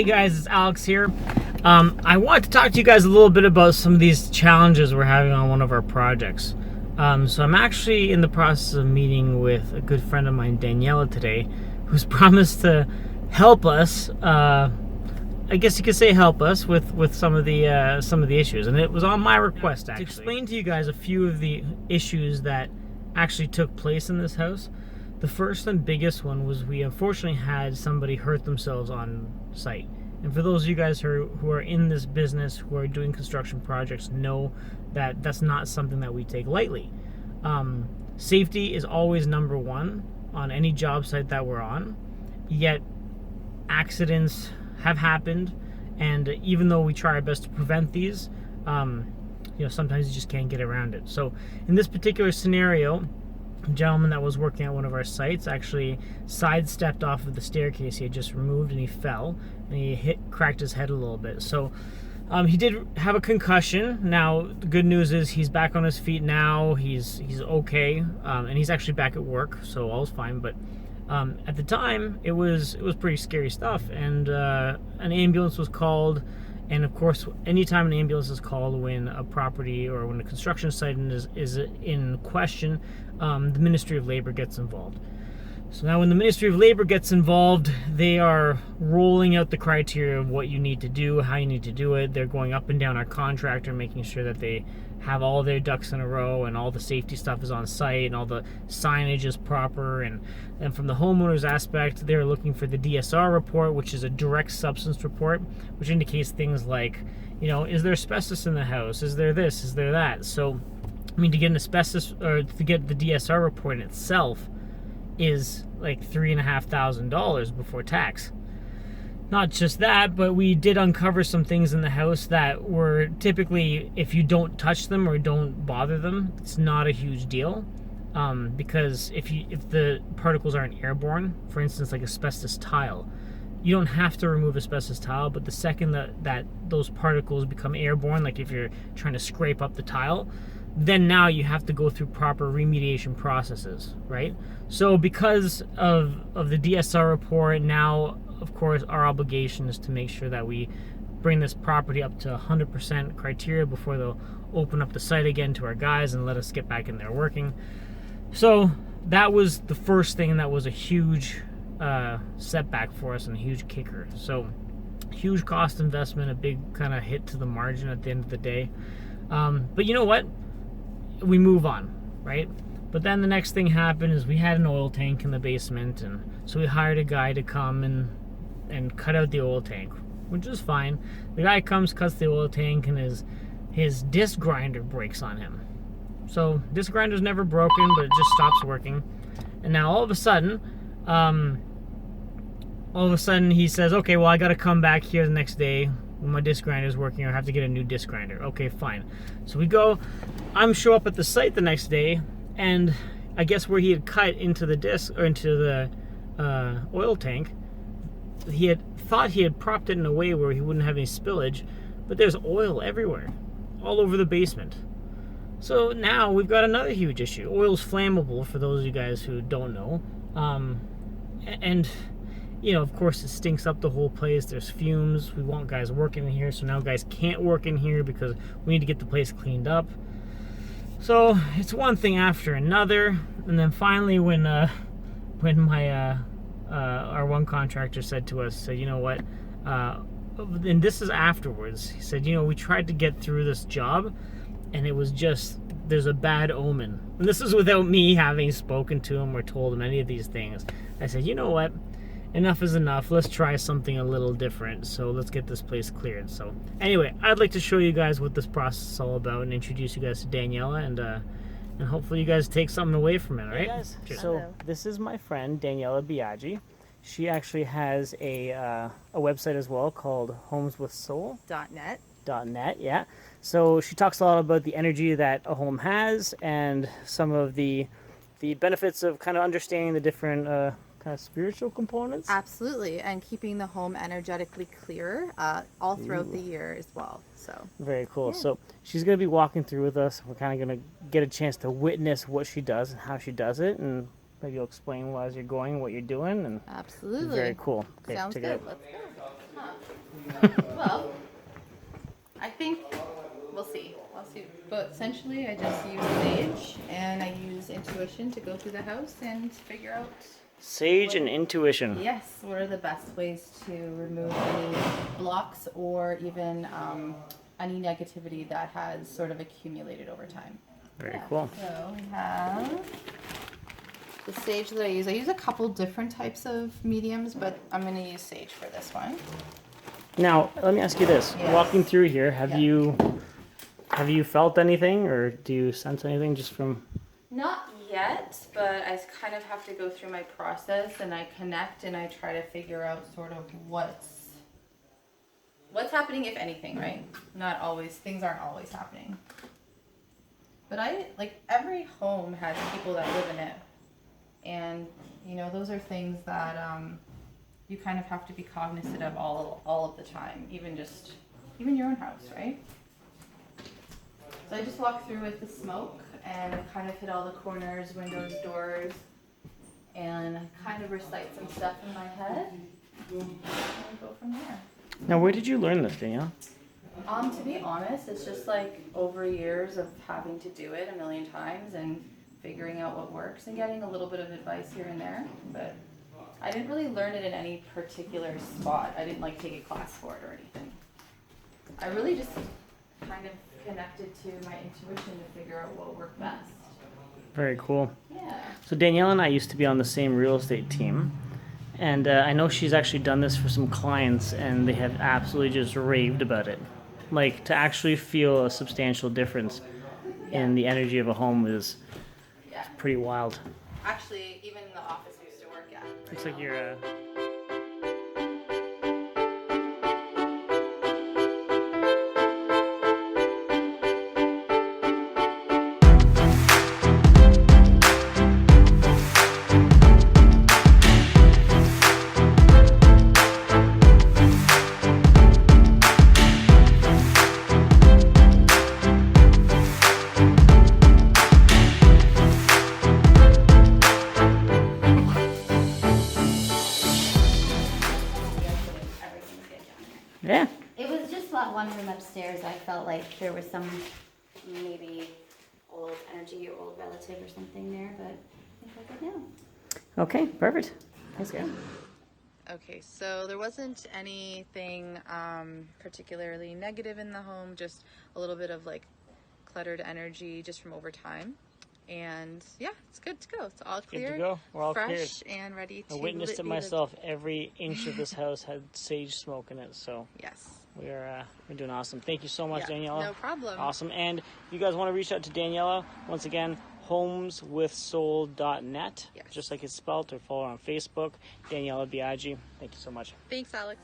guys, it's Alex here. I want to talk to you guys a little bit about some of these challenges we're having on one of our projects. So I'm actually in the process of meeting with a good friend of mine, Daniela, today, who's promised to help us. I guess you could say help us with some of the issues, and it was on my request actually to explain to you guys a few of the issues that actually took place in this house. The first and biggest one was we unfortunately had somebody hurt themselves on site. And for those of you guys who are in this business, who are doing construction projects, know that that's not something that we take lightly. Safety is always number one on any job site that we're on, yet accidents have happened, and even though we try our best to prevent these, sometimes you just can't get around it. So in this particular scenario, a gentleman that was working at one of our sites actually sidestepped off of the staircase he had just removed, and he fell and he cracked his head a little bit. So he did have a concussion. Now the good news is he's back on his feet now. He's okay, and he's actually back at work, so all's fine. But at the time it was pretty scary stuff, and an ambulance was called. And of course, anytime an ambulance is called when a property or when a construction site is in question, the Ministry of Labor gets involved. So now when the Ministry of Labor gets involved, they are rolling out the criteria of what you need to do, how you need to do it. They're going up and down our contractor, making sure that they have all their ducks in a row and all the safety stuff is on site and all the signage is proper. And from the homeowner's aspect, they're looking for the DSR report, which is a direct substance report, which indicates things like, is there asbestos in the house? Is there this? Is there that? So, to get an asbestos or to get the DSR report itself is like $3,500 before tax. Not just that, but we did uncover some things in the house that were typically, if you don't touch them or don't bother them, it's not a huge deal. Because if the particles aren't airborne, for instance, like asbestos tile, you don't have to remove asbestos tile, but the second that those particles become airborne, like if you're trying to scrape up the tile, then now you have to go through proper remediation processes, right? So because of the DSR report, now, of course, our obligation is to make sure that we bring this property up to 100% criteria before they'll open up the site again to our guys and let us get back in there working. So that was the first thing, and that was a huge setback for us and a huge kicker. So huge cost investment, a big kind of hit to the margin at the end of the day. But you know what? We move on, right? But then the next thing happened is we had an oil tank in the basement, and so we hired a guy to come and cut out the oil tank, which is fine. The guy comes, cuts the oil tank, and his disc grinder breaks on him. So disc grinder's never broken, but it just stops working. And now all of a sudden he says, okay, well, I got to come back here the next day when my disc grinder is working, or I have to get a new disc grinder. Okay, fine. So we go, show up at the site the next day, and I guess where he had cut into the disc or into the oil tank, he had thought he had propped it in a way where he wouldn't have any spillage, but there's oil everywhere, all over the basement. So now we've got another huge issue. Oil's flammable, for those of you guys who don't know, and of course it stinks up the whole place. There's fumes. We want guys working in here, so now guys can't work in here because we need to get the place cleaned up. So it's one thing after another, and then finally when my our one contractor said to us, you know what, and this is afterwards, he said, we tried to get through this job, and it was just, there's a bad omen. And this is without me having spoken to him or told him any of these things. I said, you know what? Enough is enough. Let's try something a little different. So let's get this place cleared. So anyway, I'd like to show you guys what this process is all about and introduce you guys to Daniela, and hopefully you guys take something away from it, all right? Hey guys. So this is my friend, Daniela Biagi. She actually has a website as well called homeswithsoul.net. .net, yeah. So she talks a lot about the energy that a home has and some of the benefits of kind of understanding the different kind of spiritual components. Absolutely, and keeping the home energetically clear all throughout the year as well. So very cool. Yeah. So she's going to be walking through with us. We're kind of going to get a chance to witness what she does and how she does it, and maybe you'll explain as you're going what you're doing. And absolutely. Very cool. Okay, sounds check good. it out. Let's go. Huh. Well, I think we'll see. But essentially, I just use sage and I use intuition to go through the house and figure out. Sage and intuition. Yes, what are the best ways to remove any blocks or even any negativity that has sort of accumulated over time. Very cool. So we have the sage that I use. I use a couple different types of mediums, but I'm going to use sage for this one. Now, let me ask you this. Yes. Walking through here, have Yeah. you felt anything, or do you sense anything just from... Not yet, but I kind of have to go through my process and I connect and I try to figure out sort of what's happening, if anything, right? Not always, things aren't always happening. But every home has people that live in it. And, you know, those are things that you kind of have to be cognizant of all of the time, even your own house, right? So I just walk through with the smoke and kind of hit all the corners, windows, doors, and kind of recite some stuff in my head and go from there. Now, where did you learn this, Danielle? To be honest, it's just like over years of having to do it a million times and figuring out what works and getting a little bit of advice here and there. But I didn't really learn it in any particular spot. I didn't take a class for it or anything. I really just kind of connected to my intuition to figure out what worked best. Very cool. Yeah. So Danielle and I used to be on the same real estate team, and I know she's actually done this for some clients, and they have absolutely just raved about it. Like, to actually feel a substantial difference in the energy of a home is pretty wild. Actually, even in the office we used to work at. Looks like you're... Yeah. It was just that one room upstairs. I felt like there was some maybe old energy or old relative or something there, but I think we're good now. Okay, perfect. Thanks, guys. Okay, so there wasn't anything particularly negative in the home, just a little bit of cluttered energy just from over time. And yeah, it's good to go. It's all clear. Good to go. We're all fresh cleared. and ready to I witnessed it be myself. Every inch of this house had sage smoke in it, so Yes. we're doing awesome. Thank you so much, Yeah, Daniela. no problem. Awesome. And if you guys want to reach out to Daniela, once again, homeswithsoul.net, Yes. just like it's spelled, or follow her on Facebook, Daniela Biagi. Thank you so much. Thanks, Alex.